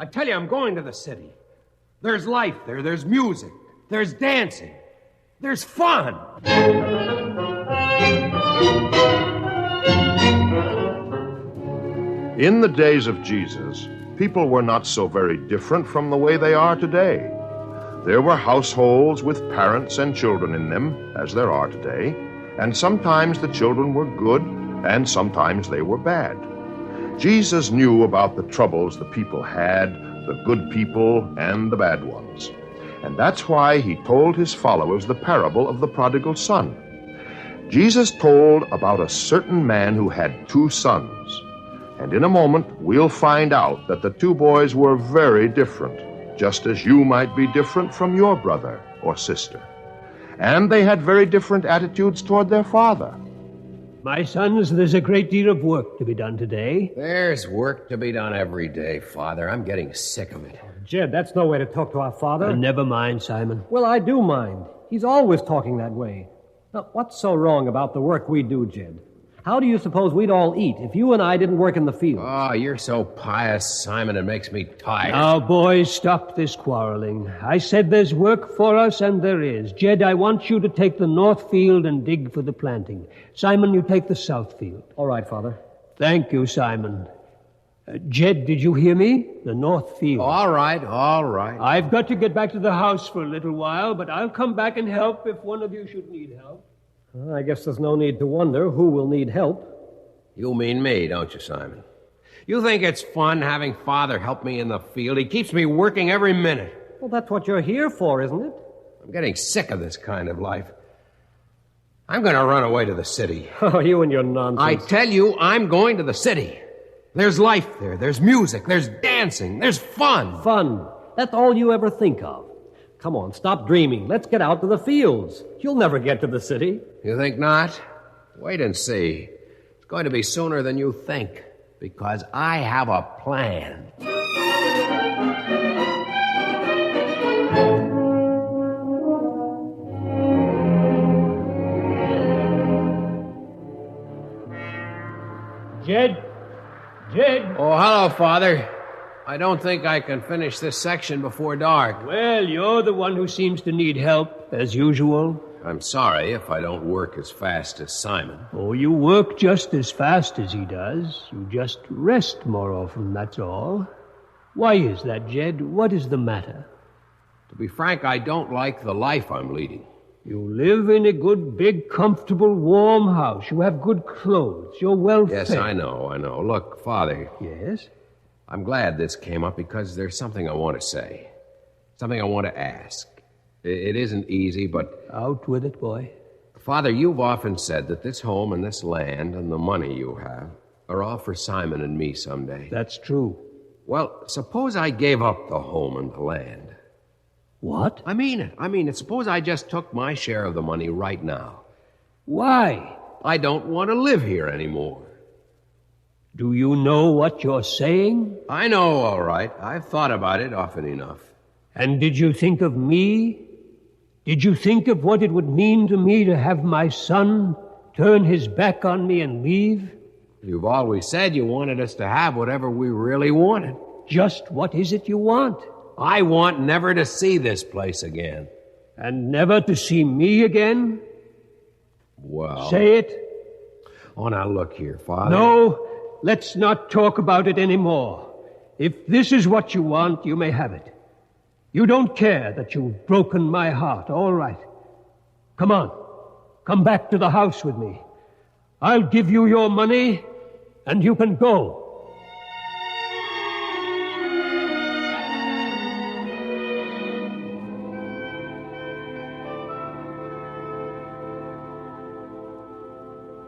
I tell you, I'm going to the city. There's life there. There's music. There's dancing. There's fun. In the days of Jesus, people were not so very different from the way they are today. There were households with parents and children in them, as there are today, and sometimes the children were good, and sometimes they were bad. Jesus knew about the troubles the people had, the good people and the bad ones. And that's why he told his followers the parable of the prodigal son. Jesus told about a certain man who had 2 sons. And in a moment, we'll find out that the 2 boys were very different, just as you might be different from your brother or sister. And they had very different attitudes toward their father. My sons, there's a great deal of work to be done today. There's work to be done every day, Father. I'm getting sick of it. Jed, that's no way to talk to our father. Never mind, Simon. Well, I do mind. He's always talking that way. Now, what's so wrong about the work we do, Jed? How do you suppose we'd all eat if you and I didn't work in the field? Oh, you're so pious, Simon, it makes me tired. Now, boys, stop this quarreling. I said there's work for us, and there is. Jed, I want you to take the north field and dig for the planting. Simon, you take the south field. All right, Father. Thank you, Simon. Jed, did you hear me? The north field. All right. I've got to get back to the house for a little while, but I'll come back and help if one of you should need help. I guess there's no need to wonder who will need help. You mean me, don't you, Simon? You think it's fun having Father help me in the field? He keeps me working every minute. Well, that's what you're here for, isn't it? I'm getting sick of this kind of life. I'm going to run away to the city. Oh, you and your nonsense. I tell you, I'm going to the city. There's life there. There's music. There's dancing. There's fun. Fun. That's all you ever think of. Come on, stop dreaming. Let's get out to the fields. You'll never get to the city. You think not? Wait and see. It's going to be sooner than you think, because I have a plan. Jed? Oh, hello, Father. I don't think I can finish this section before dark. Well, you're the one who seems to need help, as usual. I'm sorry if I don't work as fast as Simon. Oh, you work just as fast as he does. You just rest more often, that's all. Why is that, Jed? What is the matter? To be frank, I don't like the life I'm leading. You live in a good, big, comfortable, warm house. You have good clothes. You're well fed. Yes, I know. Look, Father. Yes? I'm glad this came up because there's something I want to say. Something I want to ask. It isn't easy, but... Out with it, boy. Father, you've often said that this home and this land and the money you have are all for Simon and me someday. That's true. Well, suppose I gave up the home and the land. What? I mean it. Suppose I just took my share of the money right now. Why? I don't want to live here anymore. Do you know what you're saying? I know, all right. I've thought about it often enough. And did you think of me? Did you think of what it would mean to me to have my son turn his back on me and leave? You've always said you wanted us to have whatever we really wanted. Just what is it you want? I want never to see this place again. And never to see me again? Well... Say it. Oh, now look here, Father. No, let's not talk about it anymore. If this is what you want, you may have it. You don't care that you've broken my heart. All right. Come on. Come back to the house with me. I'll give you your money, and you can go.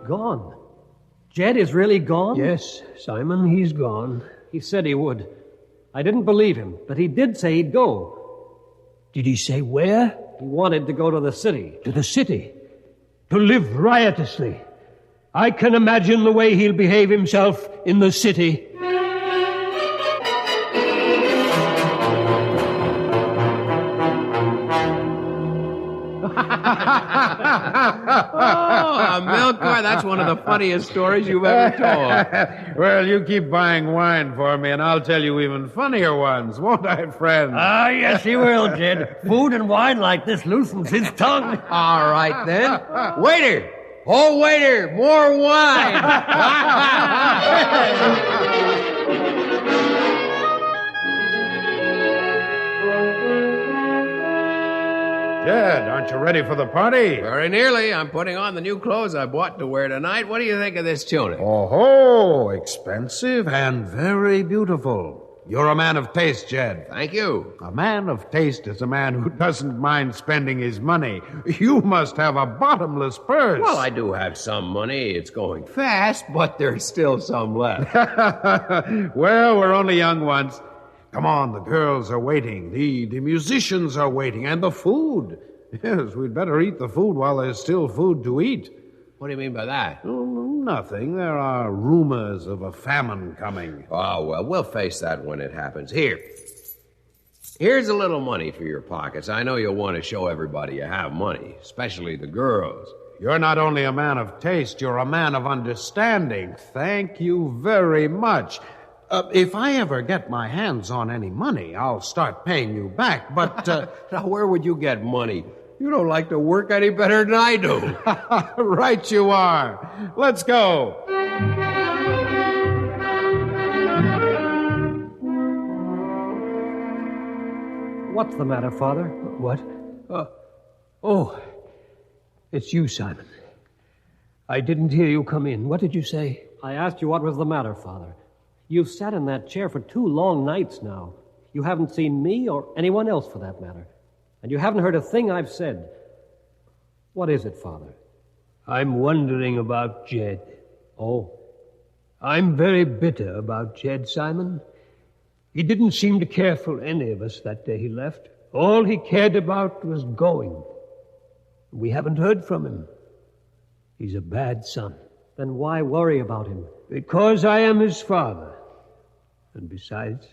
Gone. Jed is really gone? Yes, Simon, he's gone. He said he would. I didn't believe him, but he did say he'd go. Did he say where? He wanted to go to the city. To the city? To live riotously? I can imagine the way he'll behave himself in the city. a milk car? That's one of the funniest stories you've ever told. Well, you keep buying wine for me, and I'll tell you even funnier ones, won't I, friend? Ah, yes, he will, Jed. Food and wine like this loosens his tongue. All right, then. Waiter! Oh, waiter, more wine! Jed, aren't you ready for the party? Very nearly. I'm putting on the new clothes I bought to wear tonight. What do you think of this tunic? Oh, expensive and very beautiful. You're a man of taste, Jed. Thank you. A man of taste is a man who doesn't mind spending his money. You must have a bottomless purse. Well, I do have some money. It's going fast, but there's still some left. Well, we're only young ones. Come on, the girls are waiting. The musicians are waiting. And the food. Yes, we'd better eat the food while there's still food to eat. What do you mean by that? Oh, nothing. There are rumors of a famine coming. Oh, well, we'll face that when it happens. Here's a little money for your pockets. I know you'll want to show everybody you have money, especially the girls. You're not only a man of taste, you're a man of understanding. Thank you very much. If I ever get my hands on any money, I'll start paying you back, but... Now, where would you get money? You don't like to work any better than I do. Right you are. Let's go. What's the matter, Father? What? Oh, it's you, Simon. I didn't hear you come in. What did you say? I asked you what was the matter, Father. You've sat in that chair for 2 long nights now. You haven't seen me or anyone else for that matter. And you haven't heard a thing I've said. What is it, Father? I'm wondering about Jed. Oh. I'm very bitter about Jed, Simon. He didn't seem to care for any of us that day he left. All he cared about was going. We haven't heard from him. He's a bad son. Then why worry about him? Because I am his father. And besides,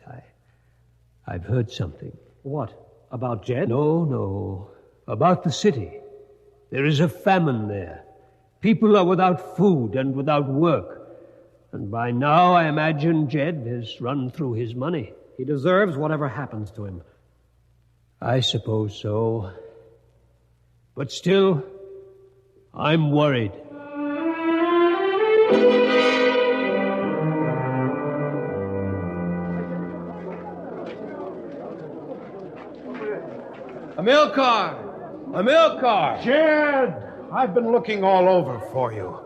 I've heard something. What? About Jed? No. About the city. There is a famine there. People are without food and without work. And by now, I imagine Jed has run through his money. He deserves whatever happens to him. I suppose so. But still, I'm worried. A milk car! A milk car! Jed, I've been looking all over for you.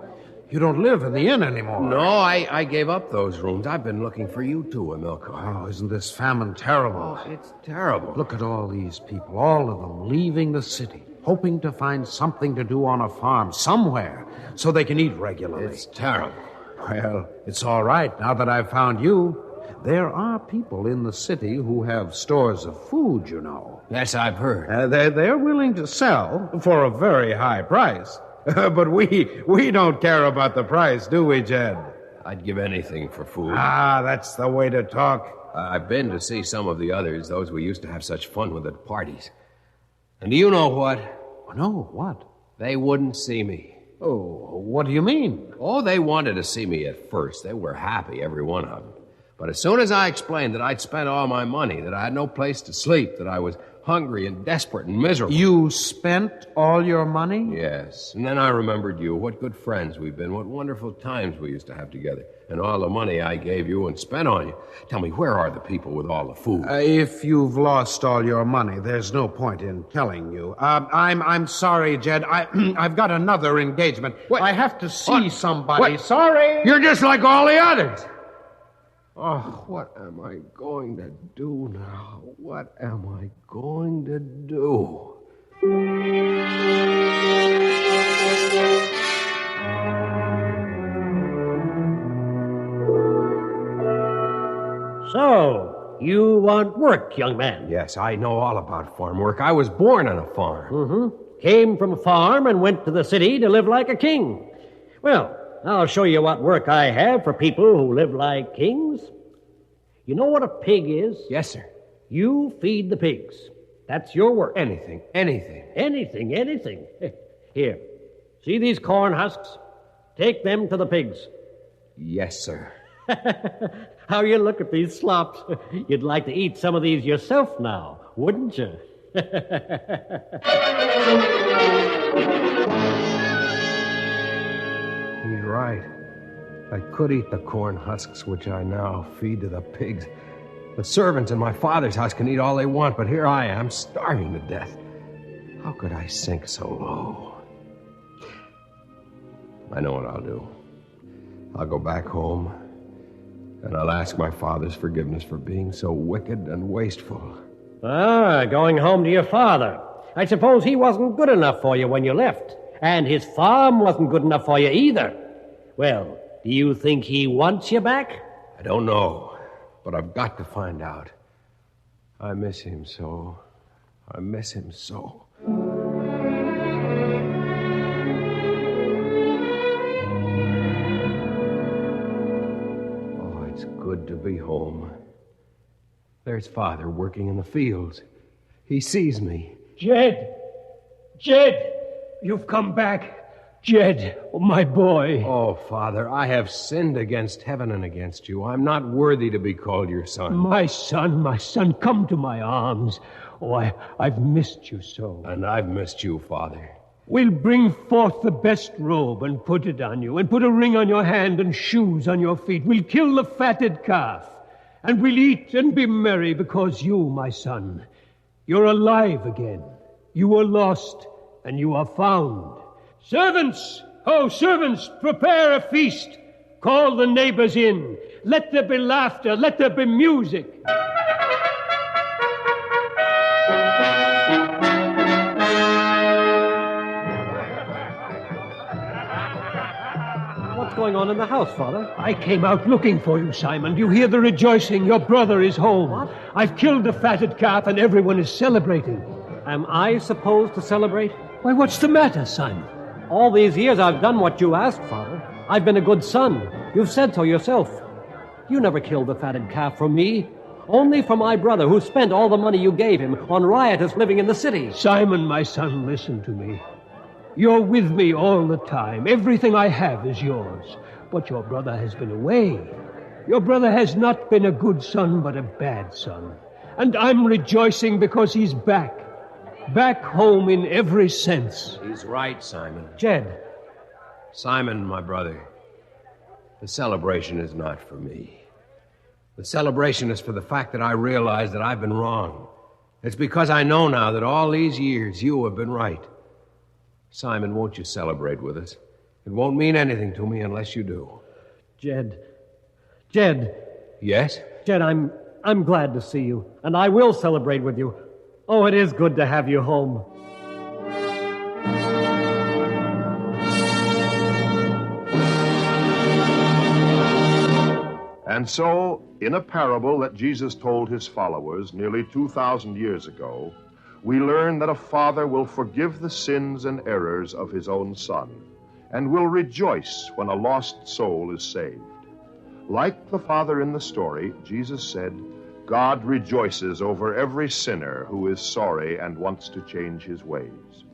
You don't live in the inn anymore. No, I gave up those rooms. I've been looking for you, too, a milk car. Oh, isn't this famine terrible? Oh, it's terrible. Look at all these people, all of them, leaving the city, hoping to find something to do on a farm somewhere so they can eat regularly. It's terrible. Well, it's all right now that I've found you. There are people in the city who have stores of food, you know. Yes, I've heard. They're willing to sell for a very high price. But we don't care about the price, do we, Jed? I'd give anything for food. Ah, that's the way to talk. I've been to see some of the others, those we used to have such fun with at parties. And do you know what? No, what? They wouldn't see me. Oh, what do you mean? Oh, they wanted to see me at first. They were happy, every one of them. But as soon as I explained that I'd spent all my money, that I had no place to sleep, that I was hungry and desperate and miserable. You spent all your money? Yes. And then I remembered you. What good friends we've been. What wonderful times we used to have together. And all the money I gave you and spent on you. Tell me, where are the people with all the food? If you've lost all your money, there's no point in telling you. I'm sorry, Jed. I've got another engagement. What? I have to see somebody. What? Sorry. You're just like all the others. Oh, what am I going to do now? What am I going to do? So, you want work, young man? Yes, I know all about farm work. I was born on a farm. Mm-hmm. Came from a farm and went to the city to live like a king. Well, I'll show you what work I have for people who live like kings. You know what a pig is? Yes, sir. You feed the pigs. That's your work. Anything. Anything. Here, see these corn husks? Take them to the pigs. Yes, sir. How you look at these slops. You'd like to eat some of these yourself now, wouldn't you? He's right. I could eat the corn husks, which I now feed to the pigs. The servants in my father's house can eat all they want, but here I am, starving to death. How could I sink so low? I know what I'll do. I'll go back home, and I'll ask my father's forgiveness for being so wicked and wasteful. Going home to your father. I suppose he wasn't good enough for you when you left, and his farm wasn't good enough for you either. Well, do you think he wants you back? I don't know, but I've got to find out. I miss him so. I miss him so. Oh, it's good to be home. There's Father working in the fields. He sees me. Jed, you've come back. Jed, my boy. Oh, Father, I have sinned against heaven and against you. I'm not worthy to be called your son. My son, come to my arms. Oh, I've missed you so. And I've missed you, Father. We'll bring forth the best robe and put it on you, and put a ring on your hand and shoes on your feet. We'll kill the fatted calf, and we'll eat and be merry, because you, my son, you're alive again. You were lost, and you are found. Servants, prepare a feast. Call the neighbors in. Let there be laughter. Let there be music. What's going on in the house, Father? I came out looking for you, Simon. Do you hear the rejoicing? Your brother is home. What? I've killed the fatted calf, and everyone is celebrating. Am I supposed to celebrate? Why, what's the matter, Simon? All these years I've done what you asked, Father. I've been a good son. You've said so yourself. You never killed the fatted calf for me. Only for my brother, who spent all the money you gave him on riotous living in the city. Simon, my son, listen to me. You're with me all the time. Everything I have is yours. But your brother has been away. Your brother has not been a good son, but a bad son. And I'm rejoicing because he's back. Back home in every sense. He's right, Simon. Jed. Simon, my brother, the celebration is not for me. The celebration is for the fact that I realize that I've been wrong. It's because I know now that all these years you have been right. Simon, won't you celebrate with us? It won't mean anything to me unless you do. Jed. Yes? Jed, I'm glad to see you, and I will celebrate with you. Oh, it is good to have you home. And so, in a parable that Jesus told his followers nearly 2,000 years ago, we learn that a father will forgive the sins and errors of his own son, and will rejoice when a lost soul is saved. Like the father in the story, Jesus said, God rejoices over every sinner who is sorry and wants to change his ways.